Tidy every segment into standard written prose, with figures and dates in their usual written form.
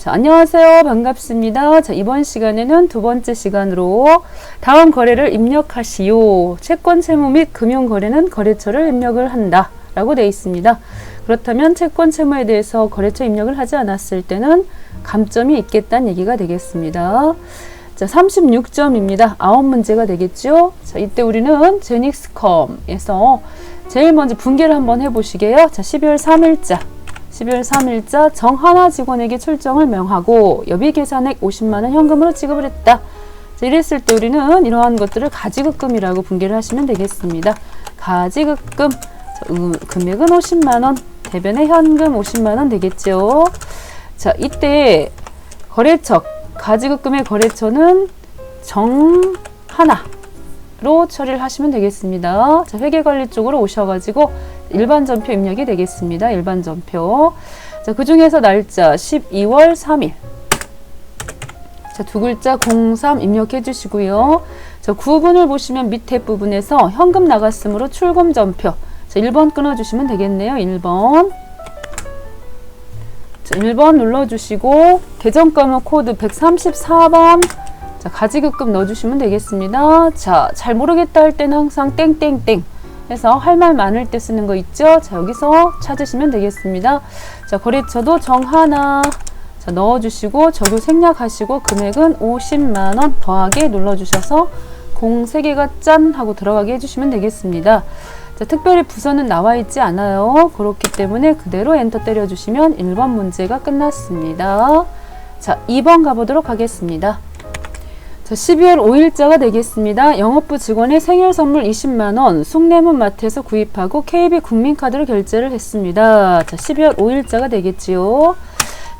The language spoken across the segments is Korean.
자, 안녕하세요. 반갑습니다. 자, 이번 시간에는 두 번째 시간으로 다음 거래를 입력하시오. 채권 채무 및 금융 거래는 거래처를 입력을 한다 라고 되어 있습니다. 그렇다면 채권 채무에 대해서 거래처 입력을 하지 않았을 때는 감점이 있겠다는 얘기가 되겠습니다. 자, 36점입니다. 9문제가 되겠죠. 자, 이때 우리는 제닉스컴에서 제일 먼저 분개를 한번 해보시게요. 자, 12월 3일자 정하나 직원에게 출정을 명하고 여비 계산액 50만원 현금으로 지급을 했다. 자, 이랬을 때 우리는 이러한 것들을 가지급금이라고 분개를 하시면 되겠습니다. 가지급금, 자, 금액은 50만원, 대변에 현금 50만원 되겠죠. 자, 이때 거래처, 가지급금의 거래처는 정하나로 처리를 하시면 되겠습니다. 자, 회계관리 쪽으로 오셔가지고 일반 전표 입력이 되겠습니다. 일반 전표. 자, 그 중에서 날짜 12월 3일. 자, 두 글자 03 입력해 주시고요. 자, 9번을 보시면 밑에 부분에서 현금 나갔으므로 출금 전표. 자, 1번 끊어주시면 되겠네요. 1번. 자, 1번 눌러주시고 계정번호 코드 134번. 자, 가지급금 넣어주시면 되겠습니다. 자, 잘 모르겠다 할 때는 항상 땡땡땡 해서 할 말 많을 때 쓰는 거 있죠. 자, 여기서 찾으시면 되겠습니다. 자, 거래처도 정하나. 자, 넣어주시고 저도 생략하시고 금액은 50만원 더하기 눌러주셔서 03개가 짠 하고 들어가게 해주시면 되겠습니다. 자, 특별히 부서는 나와 있지 않아요. 그렇기 때문에 그대로 엔터 때려주시면 1번 문제가 끝났습니다. 자, 2번 가보도록 하겠습니다. 자, 12월 5일자가 되겠습니다. 영업부 직원의 생일 선물 20만원 숭례문 마트에서 구입하고 KB 국민카드로 결제를 했습니다. 자, 12월 5일자가 되겠지요.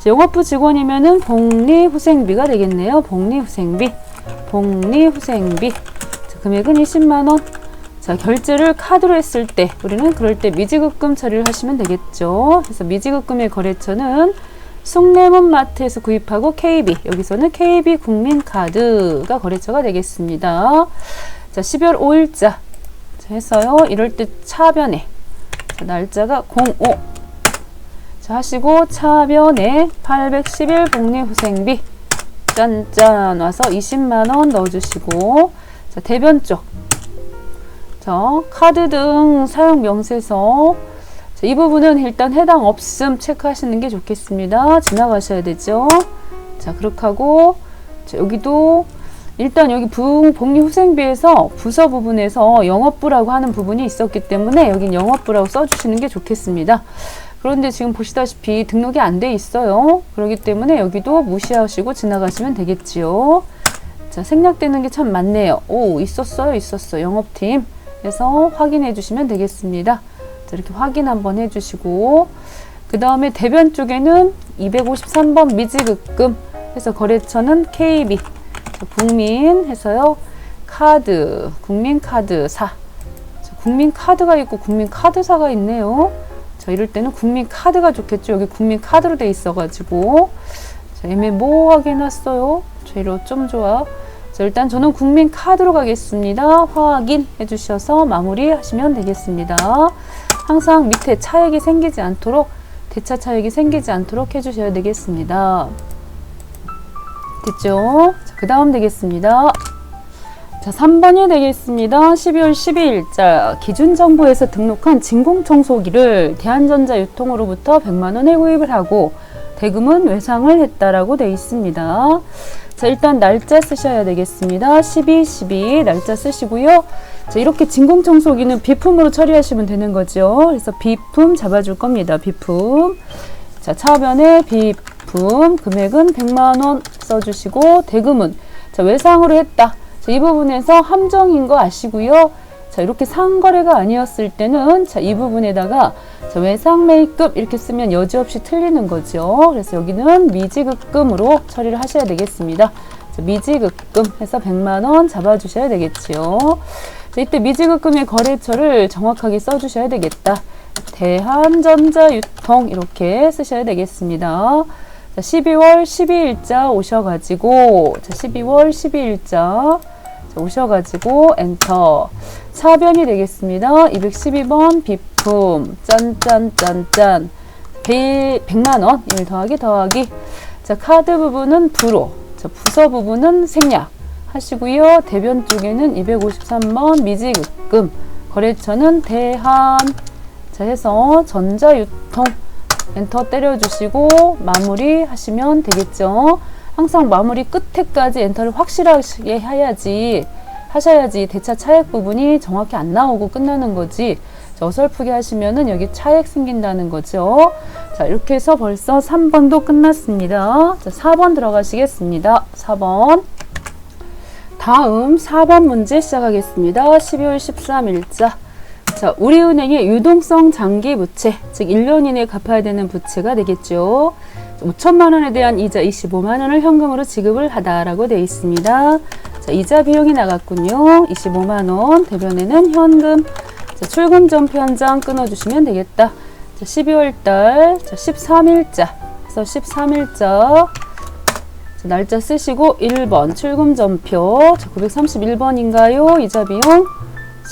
자, 영업부 직원이면은 복리후생비가 되겠네요. 복리후생비. 자, 금액은 20만원. 자, 결제를 카드로 했을 때 우리는 그럴 때 미지급금 처리를 하시면 되겠죠. 그래서 미지급금의 거래처는 숭례문 마트에서 구입하고 KB, 여기서는 KB 국민카드가 거래처가 되겠습니다. 자, 12월 5일자 자, 해서요. 이럴 때 차변에 자, 날짜가 05 자, 하시고 차변에 811 복리후생비 짠짠 와서 20만원 넣어주시고 자, 대변 쪽 자, 카드 등 사용 명세서 자, 이 부분은 일단 해당 없음 체크하시는 게 좋겠습니다. 지나가셔야 되죠. 자, 그렇게 하고 자, 여기도 일단 여기 복리후생비에서 부서 부분에서 영업부라고 하는 부분이 있었기 때문에 여긴 영업부라고 써주시는 게 좋겠습니다. 그런데 지금 보시다시피 등록이 안 돼 있어요. 그렇기 때문에 여기도 무시하시고 지나가시면 되겠지요. 자, 생략되는 게 참 많네요. 오, 있었어요. 영업팀. 해서 확인해 주시면 되겠습니다. 자, 이렇게 확인 한번 해주시고 그 다음에 대변 쪽에는 253번 미지급금 해서 거래처는 KB 자, 국민 해서요. 카드 국민카드사 자, 국민카드가 있고 국민카드사가 있네요. 자, 이럴 때는 국민카드가 좋겠죠. 여기 국민카드로 돼 있어가지고 자, 애매모호하게 해놨어요. 제로 좀 좋아. 자, 일단 저는 국민카드로 가겠습니다. 확인해 주셔서 마무리 하시면 되겠습니다. 항상 밑에 차액이 생기지 않도록 대차 차액이 생기지 않도록 해주셔야 되겠습니다. 됐죠? 그 다음 되겠습니다. 자, 3번이 되겠습니다. 12월 12일자 기준정보에서 등록한 진공청소기를 대한전자 유통으로부터 100만원에 구입을 하고 대금은 외상을 했다라고 되어 있습니다. 자, 일단 날짜 쓰셔야 되겠습니다. 12 날짜 쓰시고요. 자, 이렇게 진공청소기는 비품으로 처리하시면 되는 거죠. 그래서 비품 잡아줄 겁니다. 비품. 자, 차변에 비품 금액은 100만원 써주시고 대금은 자, 외상으로 했다. 자, 이 부분에서 함정인 거 아시고요. 자, 이렇게 상거래가 아니었을 때는 자, 이 부분에다가 자, 외상 매입금 이렇게 쓰면 여지없이 틀리는 거죠. 그래서 여기는 미지급금으로 처리를 하셔야 되겠습니다. 자, 미지급금 해서 100만원 잡아주셔야 되겠지요. 자, 이때 미지급금의 거래처를 정확하게 써주셔야 되겠다. 대한전자유통 이렇게 쓰셔야 되겠습니다. 자, 12월 12일자 오셔가지고 자, 12월 12일자 오셔가지고 엔터 차변이 되겠습니다. 212번 비품 짠짠짠짠 100만원 1 더하기 자, 카드 부분은 부로, 자, 부서 부분은 생략 하시고요. 대변 쪽에는 253번 미지급금, 거래처는 대한. 자, 해서 전자유통 엔터 때려주시고 마무리 하시면 되겠죠. 항상 마무리 끝에까지 엔터를 확실하게 하셔야지 대차 차액 부분이 정확히 안 나오고 끝나는 거지. 자, 어설프게 하시면은 여기 차액 생긴다는 거죠. 자, 이렇게 해서 벌써 3번도 끝났습니다. 자, 4번 들어가시겠습니다. 4번. 다음 4번 문제 시작하겠습니다. 12월 13일자. 자, 우리은행의 유동성 장기 부채, 즉 1년 이내에 갚아야 되는 부채가 되겠죠. 5천만 원에 대한 이자 25만 원을 현금으로 지급을 하다라고 되어 있습니다. 자, 이자 비용이 나갔군요. 25만 원, 대변에는 현금. 자, 출금 전표 한 장 끊어주시면 되겠다. 자, 12월 달, 자, 13일자. 그래서 13일자. 자, 날짜 쓰시고 1번 출금 전표. 자, 931번인가요? 이자 비용.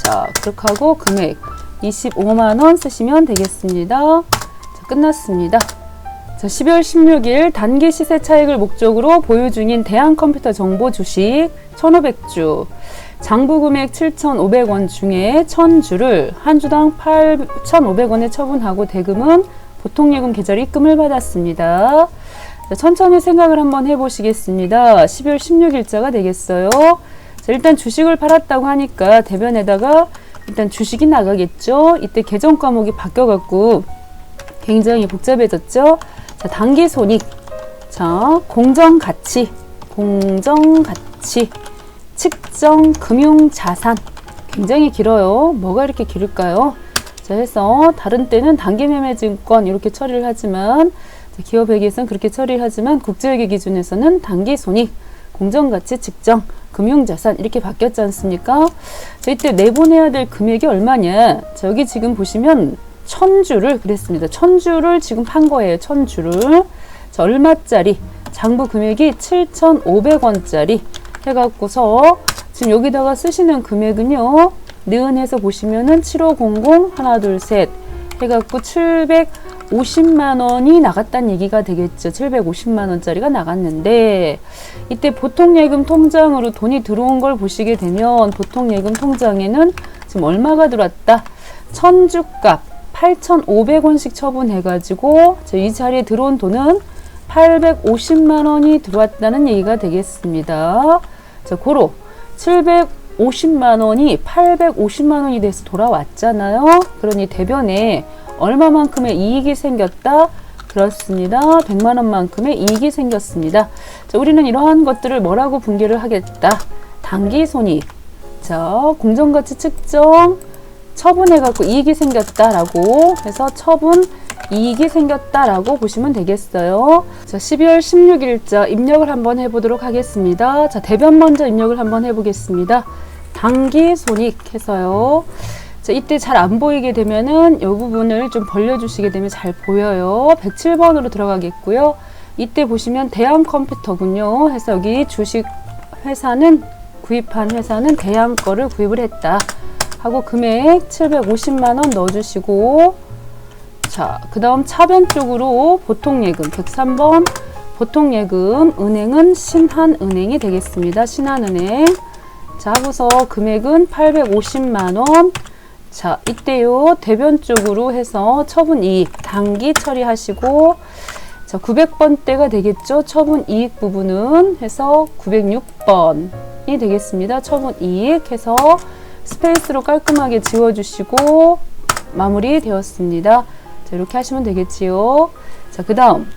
자, 그렇게 하고 금액 25만 원 쓰시면 되겠습니다. 자, 끝났습니다. 자, 12월 16일 단기 시세 차익을 목적으로 보유 중인 대한컴퓨터 정보 주식 1,500주, 장부 금액 7,500원 중에 1,000주를 한 주당 8,500원에 처분하고 대금은 보통예금 계좌로 입금을 받았습니다. 자, 천천히 생각을 한번 해보시겠습니다. 12월 16일자가 되겠어요. 자, 일단 주식을 팔았다고 하니까 대변에다가 일단 주식이 나가겠죠. 이때 계정 과목이 바뀌어갖고 굉장히 복잡해졌죠. 자, 단기 손익, 자, 공정가치, 측정 금융자산. 굉장히 길어요. 뭐가 이렇게 길을까요? 자, 해서 다른 때는 단기매매증권 이렇게 처리를 하지만, 자, 기업회계에서는 그렇게 처리를 하지만 국제회계 기준에서는 단기 손익, 공정가치 측정, 금융자산 이렇게 바뀌었지 않습니까? 자, 이때 내보내야 될 금액이 얼마냐? 자, 여기 지금 보시면 1,000주를 그랬습니다. 1,000주를 지금 판 거예요. 1,000주를. 자, 얼마짜리? 장부 금액이 7,500원짜리 해갖고서 지금 여기다가 쓰시는 금액은요. 느은해서 보시면은 7500 하나 둘 셋 해갖고 750만 원이 나갔다는 얘기가 되겠죠. 750만 원짜리가 나갔는데 이때 보통예금 통장으로 돈이 들어온 걸 보시게 되면 보통예금 통장에는 지금 얼마가 들어왔다? 1,000주 값 8,500원씩 처분해가지고 이 자리에 들어온 돈은 850만 원이 들어왔다는 얘기가 되겠습니다. 자, 고로 750만 원이 850만 원이 돼서 돌아왔잖아요. 그러니 대변에 얼마만큼의 이익이 생겼다? 그렇습니다. 100만 원만큼의 이익이 생겼습니다. 자, 우리는 이러한 것들을 뭐라고 분류를 하겠다? 단기 손익. 자, 공정가치 측정 처분해갖고 이익이 생겼다라고 해서 처분 이익이 생겼다라고 보시면 되겠어요. 자, 12월 16일자 입력을 한번 해보도록 하겠습니다. 자, 대변 먼저 입력을 한번 해보겠습니다. 단기 손익 해서요. 자, 이때 잘 안 보이게 되면은 이 부분을 좀 벌려주시게 되면 잘 보여요. 107번으로 들어가겠고요. 이때 보시면 대한컴퓨터군요. 해서 여기 주식 회사는 구입한 회사는 대한 거를 구입을 했다. 하고 금액 750만 원 넣어주시고 자, 그 다음 차변 쪽으로 보통예금 103번 보통예금 은행은 신한은행이 되겠습니다. 신한은행. 자, 하고서 금액은 850만 원. 자, 이때요 대변 쪽으로 해서 처분이익 단기 처리하시고 자, 900번대가 되겠죠. 처분이익 부분은 해서 906번이 되겠습니다. 처분이익 해서 스페이스로 깔끔하게 지워주시고 마무리 되었습니다. 자, 이렇게 하시면 되겠지요. 자, 그 다음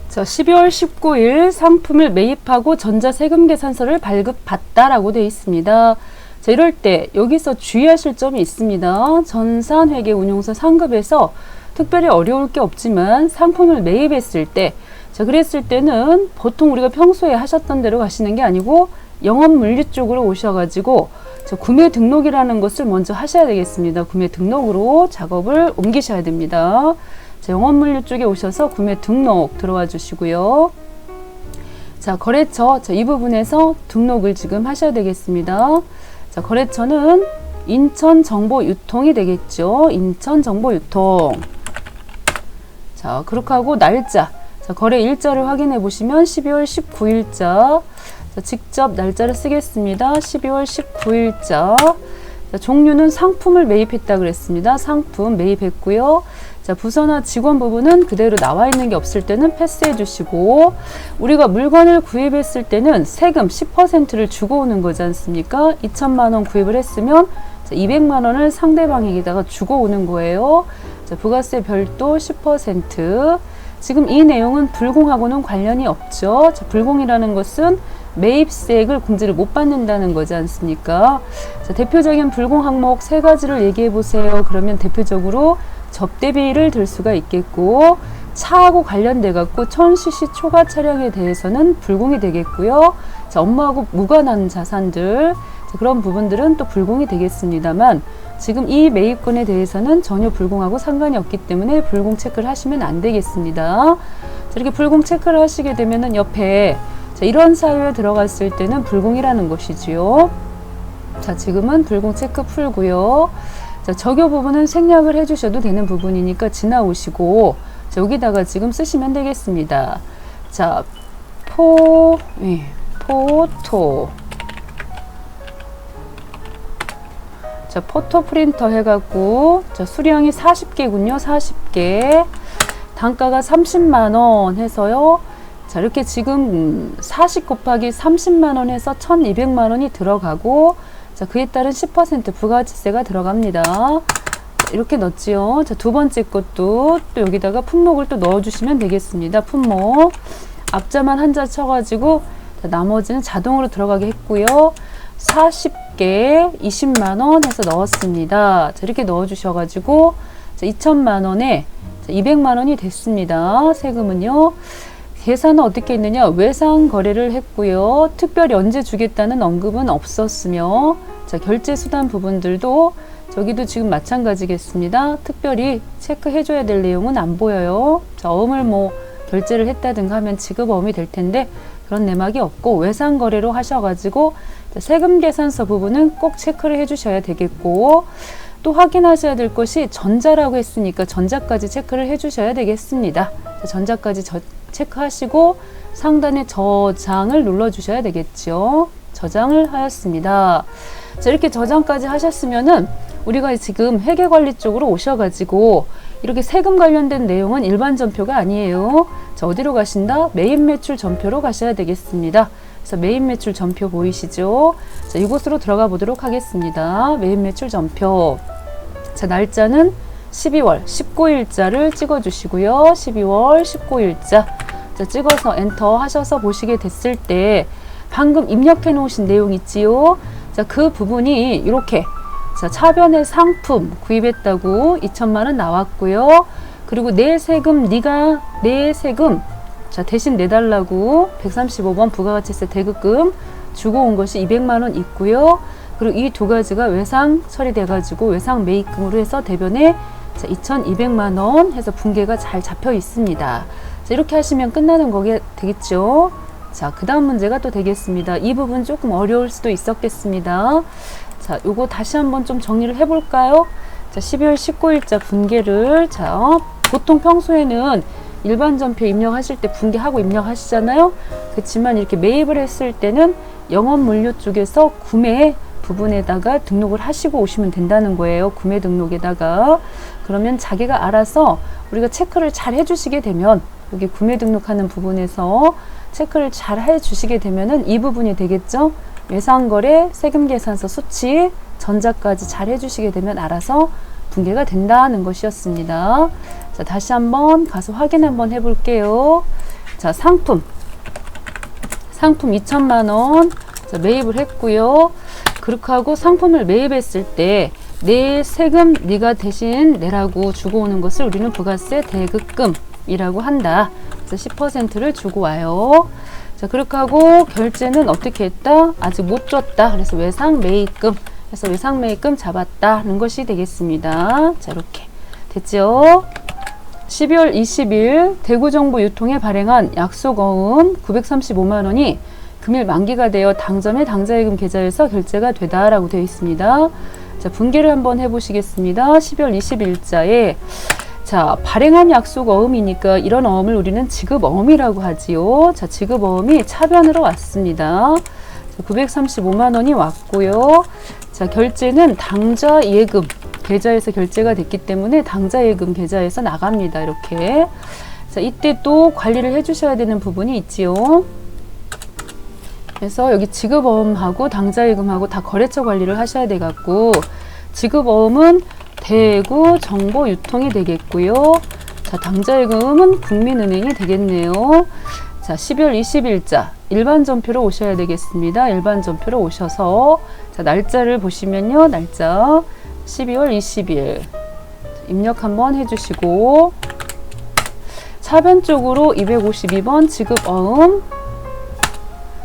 자, 12월 19일 상품을 매입하고 전자세금 계산서를 발급받다라고 되어 있습니다. 자, 이럴 때 여기서 주의하실 점이 있습니다. 전산회계운용서 상급에서 특별히 어려울 게 없지만 상품을 매입했을 때 자, 그랬을 때는 보통 우리가 평소에 하셨던 대로 가시는 게 아니고 영업물류 쪽으로 오셔가지고 구매 등록이라는 것을 먼저 하셔야 되겠습니다. 구매 등록으로 작업을 옮기셔야 됩니다. 자, 영업물류 쪽에 오셔서 구매 등록 들어와 주시고요. 자, 거래처 자, 이 부분에서 등록을 지금 하셔야 되겠습니다. 자, 거래처는 인천정보유통이 되겠죠. 인천정보유통. 자, 그렇게 하고 날짜 자, 거래 일자를 확인해 보시면 12월 19일자. 자, 직접 날짜를 쓰겠습니다. 12월 19일자. 자, 종류는 상품을 매입했다 그랬습니다. 상품 매입했고요. 자, 부서나 직원 부분은 그대로 나와 있는 게 없을 때는 패스해 주시고, 우리가 물건을 구입했을 때는 세금 10%를 주고 오는 거지 않습니까? 2천만 원 구입을 했으면 200만 원을 상대방에게다가 주고 오는 거예요. 자, 부가세 별도 10%. 지금 이 내용은 불공하고는 관련이 없죠. 자, 불공이라는 것은 매입세액을 공제를 못 받는다는 거지 않습니까? 자, 대표적인 불공 항목 세 가지를 얘기해 보세요. 그러면 대표적으로 접대비를 들 수가 있겠고, 차하고 관련돼 갖고 1000cc 초과 차량에 대해서는 불공이 되겠고요. 자, 업무하고 무관한 자산들, 자, 그런 부분들은 또 불공이 되겠습니다만, 지금 이 매입건에 대해서는 전혀 불공하고 상관이 없기 때문에 불공 체크를 하시면 안 되겠습니다. 자, 이렇게 불공 체크를 하시게 되면은 옆에, 자, 이런 사유에 들어갔을 때는 불공이라는 것이지요. 자, 지금은 불공 체크 풀고요. 자, 적요 부분은 생략을 해주셔도 되는 부분이니까 지나오시고, 자, 여기다가 지금 쓰시면 되겠습니다. 자, 포토. 자, 포토 프린터 해갖고, 자, 수량이 40개군요. 40개. 단가가 30만원 해서요. 자, 이렇게 지금 40 곱하기 30만원 해서 1200만원이 들어가고, 자, 그에 따른 10% 부가가치세가 들어갑니다. 자, 이렇게 넣지요. 자, 두 번째 것도 또 여기다가 품목을 또 넣어주시면 되겠습니다. 품목. 앞자만 한자 쳐가지고, 자, 나머지는 자동으로 들어가게 했고요. 40개 20만원 해서 넣었습니다. 자, 이렇게 넣어주셔가지고, 자, 2천만원에 200만원이 됐습니다. 세금은요. 계산은 어떻게 했느냐? 외상 거래를 했고요. 특별히 언제 주겠다는 언급은 없었으며, 자, 결제 수단 부분들도 저기도 지금 마찬가지겠습니다. 특별히 체크해 줘야 될 내용은 안 보여요. 자, 어음을 뭐 결제를 했다든가 하면 지급어음이 될 텐데 그런 내막이 없고, 외상 거래로 하셔가지고 세금 계산서 부분은 꼭 체크를 해 주셔야 되겠고, 또 확인하셔야 될 것이 전자라고 했으니까 전자까지 체크를 해 주셔야 되겠습니다. 자, 전자까지 체크하시고 상단에 저장을 눌러 주셔야 되겠죠. 저장을 하였습니다. 자, 이렇게 저장까지 하셨으면은 우리가 지금 회계관리 쪽으로 오셔가지고 이렇게 세금 관련된 내용은 일반 전표가 아니에요. 자, 어디로 가신다? 매입 매출 전표로 가셔야 되겠습니다. 그래서 매입 매출 전표 보이시죠? 자, 이곳으로 들어가 보도록 하겠습니다. 매입 매출 전표. 자, 날짜는 12월 19일자를 찍어 주시고요. 12월 19일자. 자, 찍어서 엔터 하셔서 보시게 됐을 때 방금 입력해 놓으신 내용 있지요? 자, 그 부분이 이렇게, 자, 차변의 상품 구입했다고 2천만 원 나왔고요. 그리고 내 세금, 내 세금, 자, 대신 내달라고 135번 부가가치세 대급금 주고 온 것이 200만 원 있고요. 그리고 이 두 가지가 외상 처리돼 가지고 외상 매입금으로 해서 대변에, 자, 2,200만 원 해서 분계가 잘 잡혀 있습니다. 자, 이렇게 하시면 끝나는 거게 되겠죠. 자, 그 다음 문제가 또 되겠습니다. 이 부분 조금 어려울 수도 있었겠습니다. 자, 요거 다시 한번 좀 정리를 해볼까요? 자, 12월 19일자 분계를, 자, 보통 평소에는 일반 전표 입력하실 때 분계하고 입력하시잖아요. 그렇지만 이렇게 매입을 했을 때는 영업물류 쪽에서 구매 부분에다가 등록을 하시고 오시면 된다는 거예요. 구매 등록에다가. 그러면 자기가 알아서 우리가 체크를 잘 해주시게 되면, 여기 구매 등록하는 부분에서 체크를 잘 해주시게 되면은 이 부분이 되겠죠. 외상거래 세금계산서 수치 전자까지 잘 해주시게 되면 알아서 분계가 된다는 것이었습니다. 자, 다시 한번 가서 확인 한번 해볼게요. 자, 상품 2천만 원, 자, 매입을 했고요. 그렇게 하고 상품을 매입했을 때 내 세금 네가 대신 내라고 주고 오는 것을 우리는 부가세 대급금이라고 한다. 그래서 10%를 주고 와요. 자, 그렇게 하고 결제는 어떻게 했다? 아직 못 줬다. 그래서 외상 매입금, 그래서 외상 매입금 잡았다는 것이 되겠습니다. 자, 이렇게 됐죠? 12월 20일 대구정보유통에 발행한 약속어음 935만 원이 금일 만기가 되어 당점의 당좌예금 계좌에서 결제가 되다라고 되어 있습니다. 자, 분계를 한번 해보시겠습니다. 12월 20일자에 자, 발행한 약속 어음이니까 이런 어음을 우리는 지급어음이라고 하지요. 자, 지급어음이 차변으로 왔습니다. 935만 원이 왔고요. 자, 결제는 당좌 예금 계좌에서 결제가 됐기 때문에 당좌 예금 계좌에서 나갑니다. 이렇게. 자, 이때 또 관리를 해주셔야 되는 부분이 있지요. 그래서 여기 지급어음하고 당좌 예금하고 다 거래처 관리를 하셔야 돼 갖고 지급어음은 대구 정보 유통이 되겠고요. 자, 당좌 예금은 국민은행이 되겠네요. 자, 12월 20일자 일반 전표로 오셔야 되겠습니다. 일반 전표로 오셔서 자, 날짜를 보시면요. 날짜 12월 20일 입력 한번 해주시고 차변 쪽으로 252번 지급어음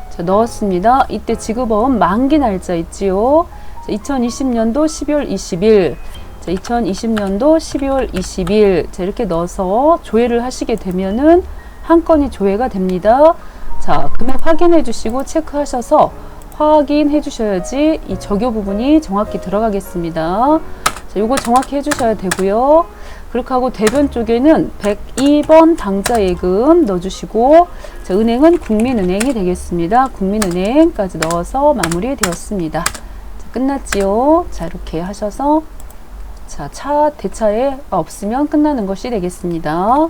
자, 넣었습니다. 이때 지급어음 만기 날짜 있지요. 자, 2020년도 12월 20일 자, 2020년도 12월 20일 자, 이렇게 넣어서 조회를 하시게 되면은 한 건이 조회가 됩니다. 자, 금액 확인해 주시고 체크하셔서 확인해 주셔야지 이 적요 부분이 정확히 들어가겠습니다. 자, 요거 정확히 해 주셔야 되고요. 그렇게 하고 대변 쪽에는 102번 당좌 예금 넣어 주시고 자, 은행은 국민은행이 되겠습니다. 국민은행까지 넣어서 마무리 되었습니다. 자, 끝났지요. 자, 이렇게 하셔서 자, 대차에 없으면 끝나는 것이 되겠습니다.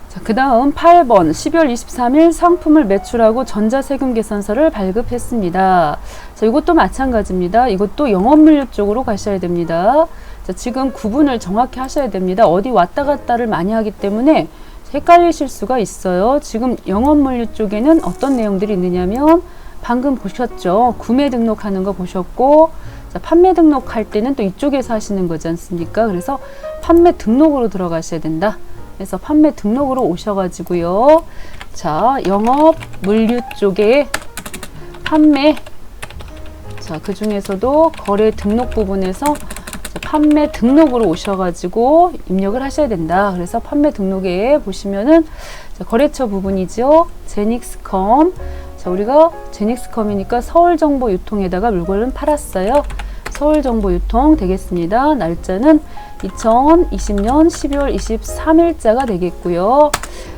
자, 그 다음 8번 12월 23일 상품을 매출하고 전자세금 계산서를 발급했습니다. 자, 이것도 마찬가지입니다. 이것도 영업물류 쪽으로 가셔야 됩니다. 자, 지금 구분을 정확히 하셔야 됩니다. 어디 왔다 갔다를 많이 하기 때문에 헷갈리실 수가 있어요. 지금 영업물류 쪽에는 어떤 내용들이 있느냐면 방금 보셨죠? 구매 등록하는 거 보셨고 자, 판매 등록할 때는 또 이쪽에서 하시는 거지 않습니까? 그래서 판매 등록으로 들어가셔야 된다. 그래서 판매 등록으로 오셔가지고요. 자, 영업 물류 쪽에 판매 자, 그 중에서도 거래 등록 부분에서 판매 등록으로 오셔가지고 입력을 하셔야 된다. 그래서 판매 등록에 보시면은 자, 거래처 부분이죠. 제닉스컴. 자, 우리가 제닉스컴이니까 서울정보유통에다가 물건을 팔았어요. 서울정보유통 되겠습니다. 날짜는 2020년 12월 23일자가 되겠고요.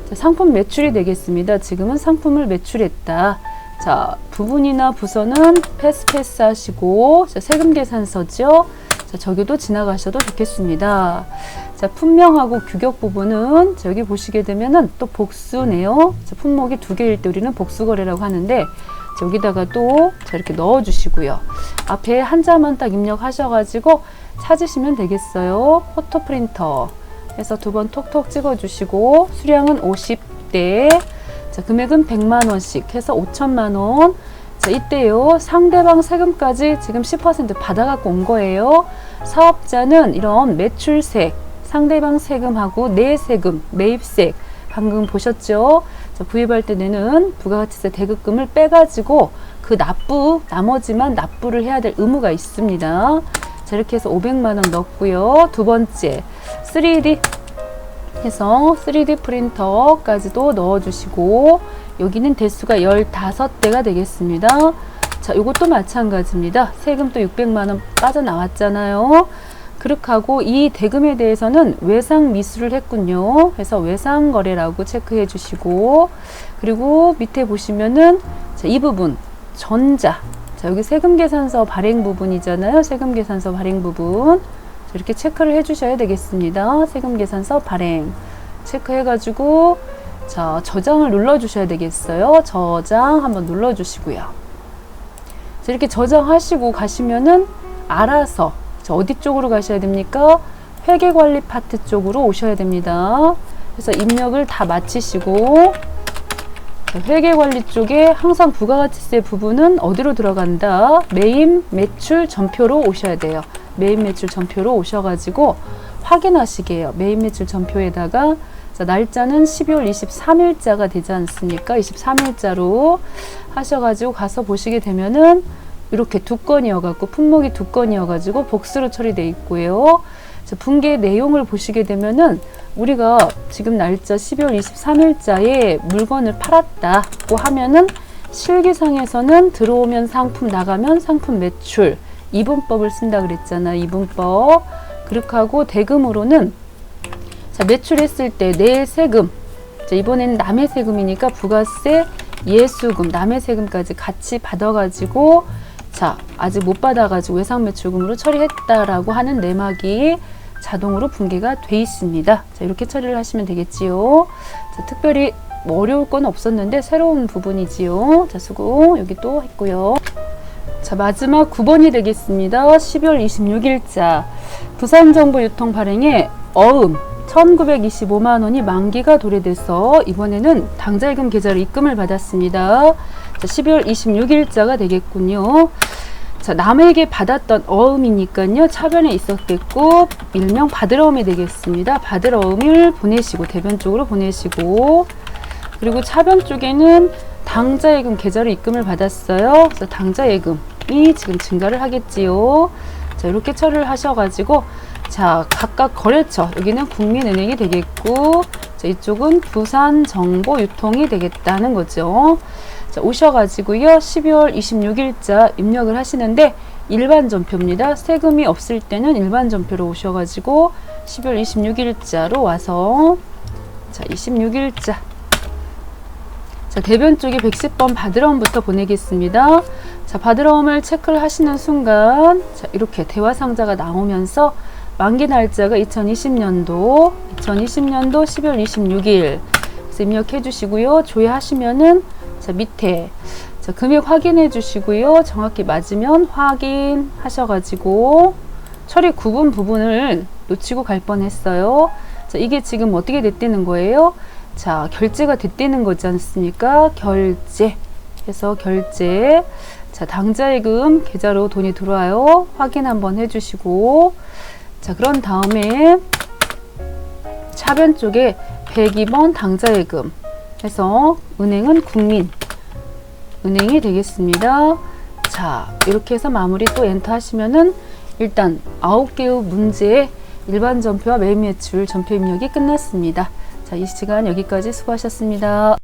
자, 상품 매출이 되겠습니다. 지금은 상품을 매출했다. 자, 부분이나 부서는 패스 하시고 자, 세금계산서죠. 자, 저기도 지나가셔도 좋겠습니다. 자, 품명하고 규격 부분은 자, 여기 보시게 되면은 또 복수네요. 자, 품목이 두 개일 때 우리는 복수거래라고 하는데 자, 여기다가 또 자, 이렇게 넣어 주시고요. 앞에 한자만 딱 입력하셔가지고 찾으시면 되겠어요. 포토 프린터 해서 두 번 톡톡 찍어 주시고 수량은 50대 자, 금액은 100만원씩 해서 5천만원 자, 이때요 상대방 세금까지 지금 10% 받아갖고 온 거예요. 사업자는 이런 매출세 상대방 세금하고 내 세금 매입세 방금 보셨죠? 자, 구입할 때 내는 부가가치세 대급금을 빼가지고 그 나머지만 납부를 해야 될 의무가 있습니다. 자, 이렇게 해서 500만원 넣었고요. 두 번째 3D 해서 3D 프린터까지도 넣어주시고 여기는 대수가 15대가 되겠습니다. 자, 이것도 마찬가지입니다. 세금 또 600만원 빠져나왔잖아요. 그렇게 하고 이 대금에 대해서는 외상 미수를 했군요. 그래서 외상 거래라고 체크해 주시고 그리고 밑에 보시면은 자, 이 부분 전자 자, 여기 세금계산서 발행 부분이잖아요. 세금계산서 발행 부분 이렇게 체크를 해 주셔야 되겠습니다. 세금계산서 발행 체크해 가지고 자, 저장을 눌러 주셔야 되겠어요. 저장 한번 눌러 주시고요. 자, 이렇게 저장하시고 가시면은 알아서 자, 어디 쪽으로 가셔야 됩니까? 회계관리 파트 쪽으로 오셔야 됩니다. 그래서 입력을 다 마치시고 자, 회계관리 쪽에 항상 부가가치세 부분은 어디로 들어간다? 매입 매출 전표로 오셔야 돼요. 매입 매출 전표로 오셔가지고 확인하시게 해요. 매입 매출 전표에다가 자, 날짜는 12월 23일자가 되지 않습니까? 23일자로 하셔가지고 가서 보시게 되면은 이렇게 두 건이어갖고 품목이 두 건이어가지고 복수로 처리되어 있고요. 자, 분계 내용을 보시게 되면은 우리가 지금 날짜 12월 23일자에 물건을 팔았다고 하면은 실기상에서는 들어오면 상품 나가면 상품 매출 이분법을 쓴다 그랬잖아. 이분법. 그렇게 하고 대금으로는 자, 매출했을 때 내 세금. 자, 이번에는 남의 세금이니까 부가세, 예수금, 남의 세금까지 같이 받아가지고 자, 아직 못 받아가지고 외상매출금으로 처리했다라고 하는 내막이 자동으로 분계가 돼 있습니다. 자, 이렇게 처리를 하시면 되겠지요. 자, 특별히 뭐 어려울 건 없었는데 새로운 부분이지요. 자, 수고 여기 또 했고요. 자, 마지막 9번이 되겠습니다. 12월 26일자 부산정보유통 발행에 어음 1925만 원이 만기가 도래돼서 이번에는 당좌예금 계좌로 입금을 받았습니다. 자, 12월 26일자가 되겠군요. 자, 남에게 받았던 어음이니까요. 차변에 있었겠고 일명 받으러음이 되겠습니다. 받으러음을 보내시고 대변 쪽으로 보내시고 그리고 차변 쪽에는 당좌예금 계좌로 입금을 받았어요. 그래서 당좌예금이 지금 증가를 하겠지요. 자, 이렇게 처리를 하셔가지고 자, 각각 거래처 여기는 국민은행이 되겠고 자, 이쪽은 부산정보유통이 되겠다는 거죠. 자, 오셔가지고요 12월 26일자 입력을 하시는데 일반 전표입니다. 세금이 없을 때는 일반 전표로 오셔가지고 12월 26일자로 와서 자 26일자 자, 대변 쪽에 110번 받으러움부터 보내겠습니다. 자, 받으러움을 체크를 하시는 순간 자, 이렇게 대화상자가 나오면서 만기 날짜가 2020년도 12월 26일 그래서 입력해 주시고요. 조회하시면은 자, 밑에 자, 금액 확인해 주시고요. 정확히 맞으면 확인하셔가지고 처리 구분 부분을 놓치고 갈 뻔했어요. 자, 이게 지금 어떻게 됐다는 거예요? 자, 결제가 됐다는 거지 않습니까? 결제 해서 결제 자, 당좌예금 계좌로 돈이 들어와요. 확인 한번 해주시고 자, 그런 다음에 차변 쪽에 102번 당좌예금 해서 은행은 국민은행이 되겠습니다. 자, 이렇게 해서 마무리 또 엔터 하시면은 일단 9개의 문제의 일반 전표와 매입매출 전표 입력이 끝났습니다. 자, 이 시간 여기까지 수고하셨습니다.